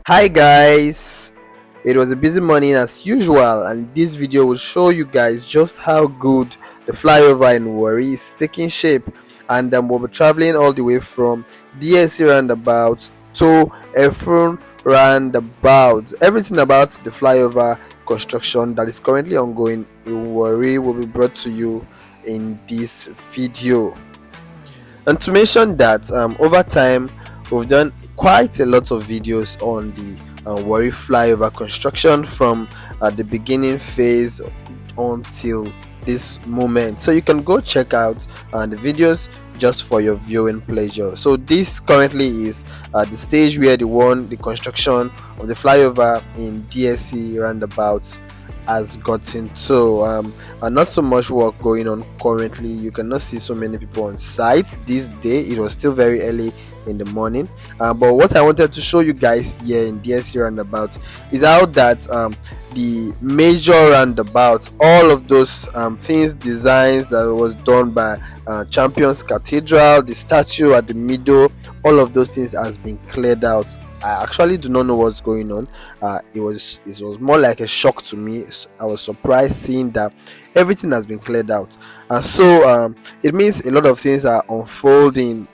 Hi guys, it was a busy morning as usual, and this video will show you guys just how good the flyover in Warri is taking shape. And we'll be traveling all the way from DSC Roundabout to Effurun Roundabout. Everything about the flyover construction that is currently ongoing in Warri will be brought to you in this video. And to mention that over time we've done quite a lot of videos on the Warri Flyover construction from the beginning phase until this moment, so you can go check out the videos just for your viewing pleasure. So this currently is the stage where the construction of the flyover in DSC roundabout has gotten to. Not so much work going on currently. You cannot see so many people on site this day. It was still very early in the morning, but what I wanted to show you guys here in DSC roundabout is how that the major roundabout, all of those things, designs that was done by Champions Cathedral, the statue at the middle, all of those things has been cleared out. I actually do not know what's going on. It was more like a shock to me. I was surprised seeing that everything has been cleared out, and so it means a lot of things are unfolding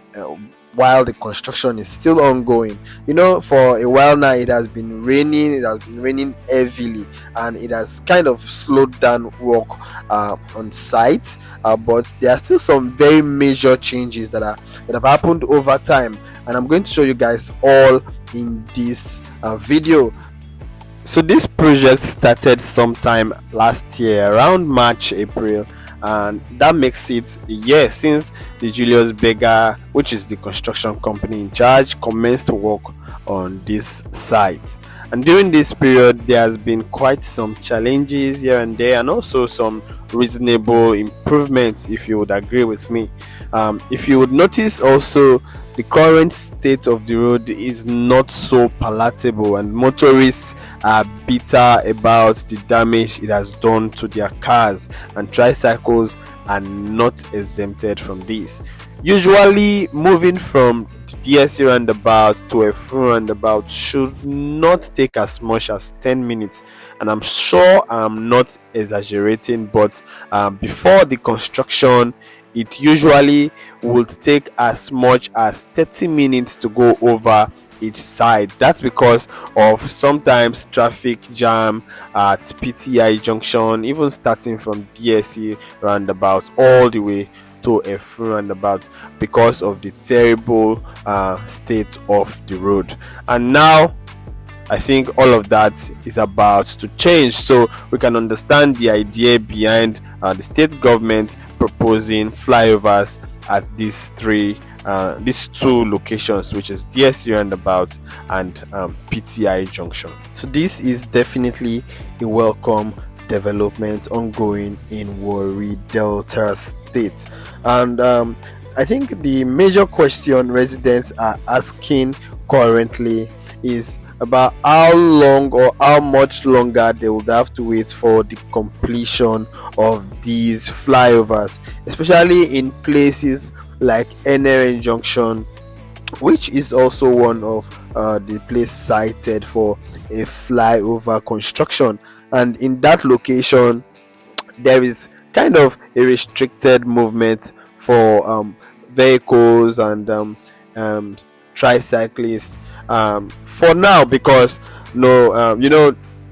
while the construction is still ongoing. For a while now it has been raining. It has been raining heavily, and it has kind of slowed down work on site. But there are still some very major changes that have happened over time, and I'm going to show you guys all in this video. So this project started sometime last year around March, April, and that makes it a year since the Julius Berger, which is the construction company in charge, commenced work on this site. And during this period there has been quite some challenges here and there, and also some reasonable improvements, if you would agree with me. If you would notice also, the current state of the road is not so palatable, and motorists are bitter about the damage it has done to their cars, and tricycles are not exempted from this. Usually moving from the DSC roundabout to a full roundabout should not take as much as 10 minutes, and I'm sure I'm not exaggerating, but before the construction it usually would take as much as 30 minutes to go over each side. That's because of sometimes traffic jam at PTI Junction, even starting from DSC roundabout all the way to a full roundabout, because of the terrible state of the road. And now I think all of that is about to change, so we can understand the idea behind the state government proposing flyovers at these two locations, which is DSC roundabout and PTI Junction. So this is definitely a welcome development ongoing in Warri Delta State. And I think the major question residents are asking currently is about how long or how much longer they would have to wait for the completion of these flyovers, especially in places like Efurrun Junction, which is also one of the place cited for a flyover construction. And in that location there is kind of a restricted movement for vehicles and tricyclists for now, because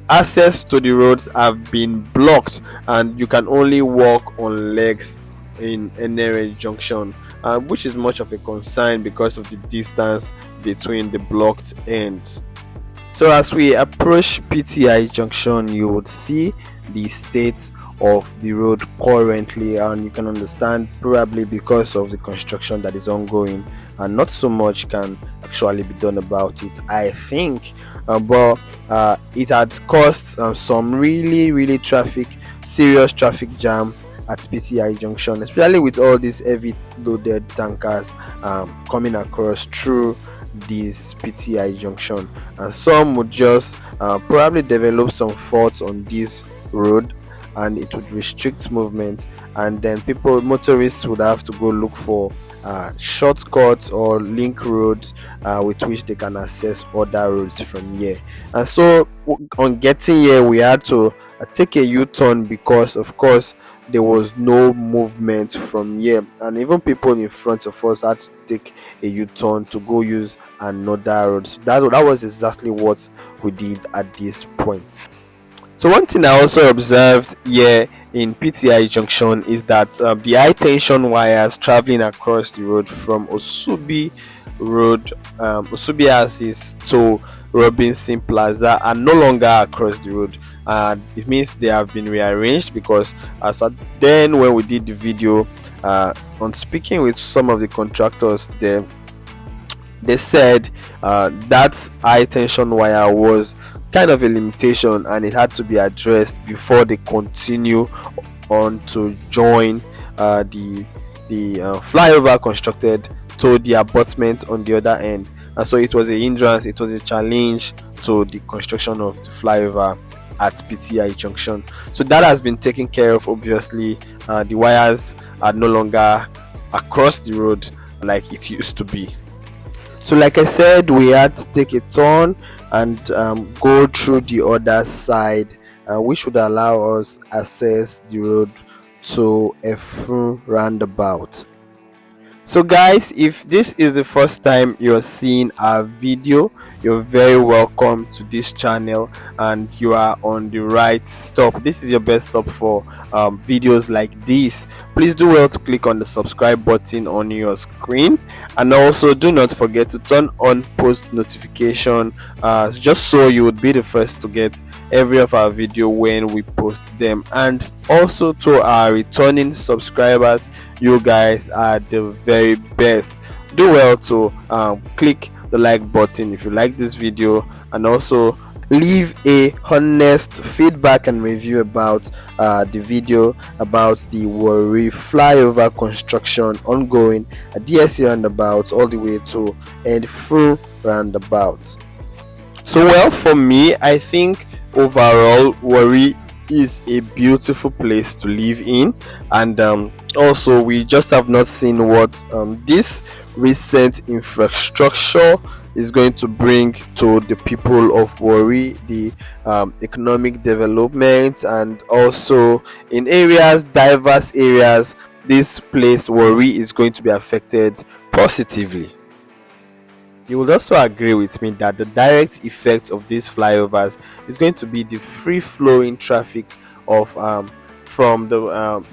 access to the roads have been blocked, and you can only walk on legs in Efurrun Junction, which is much of a concern because of the distance between the blocked ends. So as we approach PTI Junction, you would see the state of the road currently, and you can understand probably because of the construction that is ongoing, and not so much can actually be done about it, I think. But it had caused some really serious traffic jam at PTI Junction, especially with all these heavy loaded tankers coming across through this PTI Junction, and some would just probably develop some faults on this road, and it would restrict movement, and then motorists would have to go look for shortcuts or link roads with which they can access other roads from here. And so on getting here, we had to take a U-turn because of course there was no movement from here, and even people in front of us had to take a U-turn to go use another road. So that was exactly what we did at this point. So one thing I also observed here in PTI Junction is that the high tension wires traveling across the road from Osubi Road, Osubi Axis to Robinson Plaza are no longer across the road. And it means they have been rearranged, because as at then when we did the video, on speaking with some of the contractors there, they said that high tension wire was kind of a limitation and it had to be addressed before they continue on to join the flyover constructed to the abutment on the other end. And so it was a hindrance, it was a challenge to the construction of the flyover at PTI Junction. So that has been taken care of. Obviously the wires are no longer across the road like it used to be. So like I said, we had to take a turn and go through the other side, which would allow us access the road to Effurun Roundabout. So guys, if this is the first time you're seeing our video, you're very welcome to this channel and you are on the right stop. This is your best stop for videos like this. Please do well to click on the subscribe button on your screen, and also do not forget to turn on post notification just so you would be the first to get every of our video when we post them. And also to our returning subscribers, you guys are the very best. Do well to click the like button if you like this video, and also leave a honest feedback and review about the video about the Warri Flyover construction ongoing at DSC Roundabout all the way to Effurun Roundabout. So well, for me, I think overall Warri is a beautiful place to live in, and also we just have not seen what this recent infrastructure is going to bring to the people of Warri, the economic development, and also in areas, diverse areas, this place Warri is going to be affected positively. You will also agree with me that the direct effect of these flyovers is going to be the free flowing traffic of from the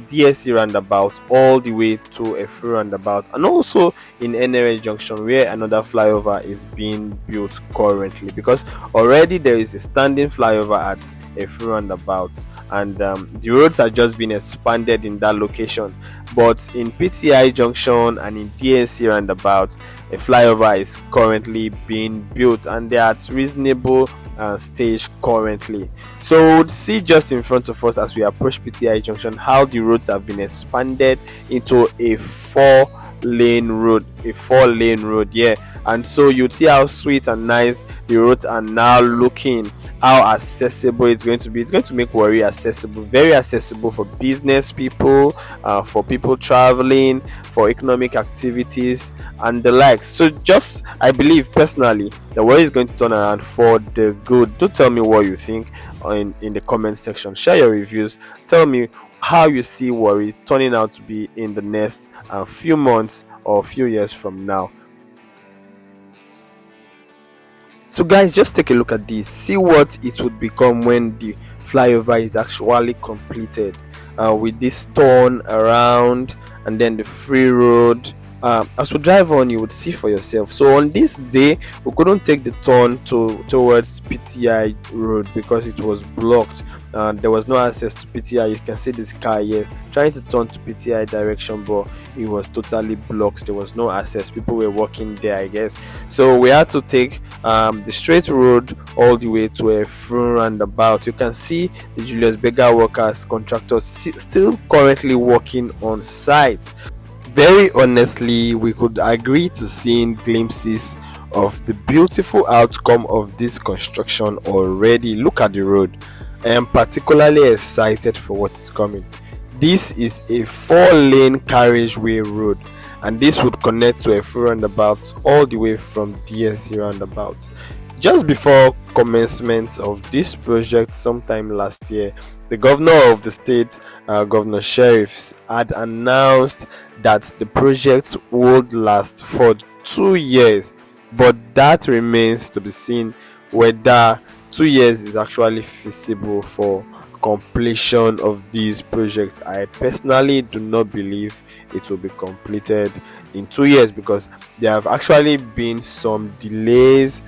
DSC roundabout all the way to Effurun roundabout, and also in NRA junction where another flyover is being built currently, because already there is a standing flyover at Effurun roundabout, and the roads are just being expanded in that location. But in PTI junction and in DSC roundabout, a flyover is currently being built, and they are at reasonable stage currently. So we would see just in front of us as we approach PTI junction how the roads have been expanded into a four-lane road, yeah. And so you'd see how sweet and nice the roads are now looking, how accessible it's going to be. It's going to make Warri accessible, very accessible for business people, for people traveling, for economic activities and the likes. So just, I believe personally that Warri is going to turn around for the good. Do tell me what you think in the comment section. Share your reviews. Tell me how you see Warri turning out to be in the next few months or few years from now. So guys, just take a look at this. See what it would become when the flyover is actually completed, with this turn around and then the free road. As we drive on, you would see for yourself. So on this day, we couldn't take the turn towards PTI road because it was blocked. There was no access to PTI. You can see this car here trying to turn to PTI direction, but it was totally blocked. There was no access. People were walking there, I guess. So we had to take the straight road all the way to Effurun roundabout. You can see the Julius Berger workers, contractors still currently working on site. Very honestly, we could agree to seeing glimpses of the beautiful outcome of this construction already. Look at the road. I am particularly excited for what is coming. This is a 4-lane carriageway road, and this would connect to a full roundabout all the way from DSC Roundabout. Just before commencement of this project sometime last year, the governor of the state, Governor Sheriffs, had announced that the project would last for 2 years, but that remains to be seen whether 2 years is actually feasible for completion of this project. I personally do not believe it will be completed in 2 years because there have actually been some delays.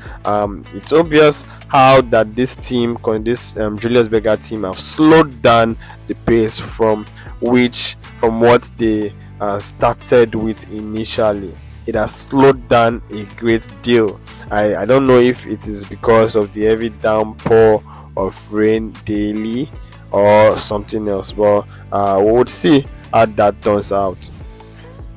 It's obvious how that this team, Julius Berger team, have slowed down the pace from what they started with initially. It has slowed down a great deal. I don't know if it is because of the heavy downpour of rain daily or something else, but we would see how that turns out.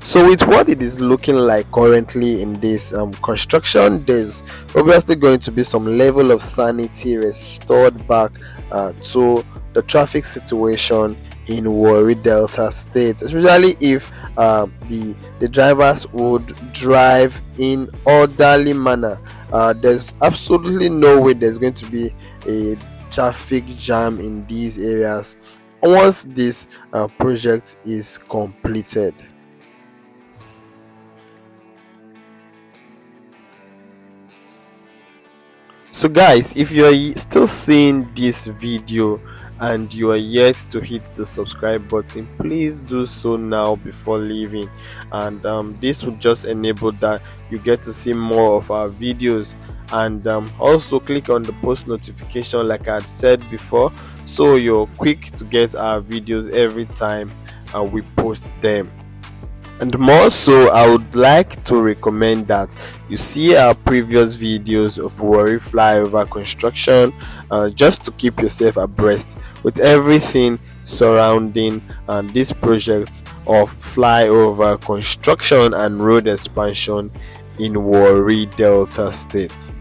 So with what it is looking like currently in this construction, there's obviously going to be some level of sanity restored back to the traffic situation in Warri Delta State, especially if the drivers would drive in orderly manner. There's absolutely no way there's going to be a traffic jam in these areas once this project is completed. So guys, if you're still seeing this video and you are yet to hit the subscribe button, please do so now before leaving, and this will just enable that you get to see more of our videos, and also click on the post notification like I had said before, so you're quick to get our videos every time we post them. And more so, I would like to recommend that you see our previous videos of Warri Flyover construction, just to keep yourself abreast with everything surrounding this project of flyover construction and road expansion in Warri Delta State.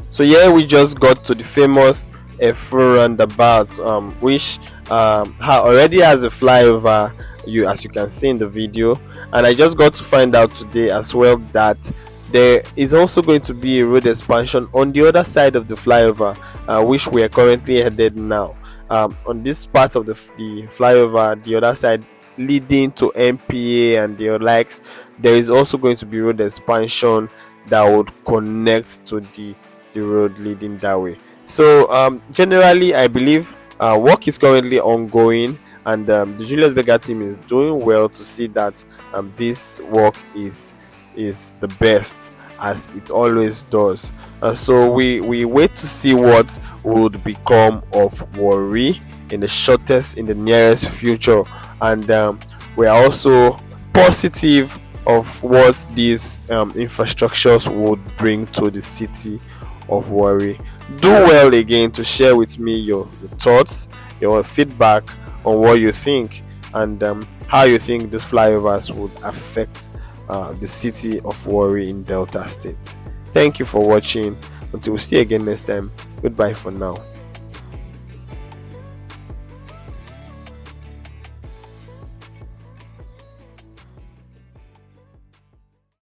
So here we just got to the famous Effurun Roundabout, which already has a flyover, as you can see in the video, and I just got to find out today as well that there is also going to be a road expansion on the other side of the flyover, which we are currently headed now. On this part of the flyover, the other side leading to MPA and the likes, there is also going to be road expansion that would connect to the road leading that way. So generally, I believe work is currently ongoing, and the Julius Berger team is doing well to see that this work is the best, as it always does. So we wait to see what would become of Warri in the nearest future, and we are also positive of what these infrastructures would bring to the city of Warri. Do well again to share with me your thoughts, your feedback on what you think, and how you think these flyovers would affect the city of Warri in Delta State. Thank you for watching. Until we see you again next time, goodbye for now.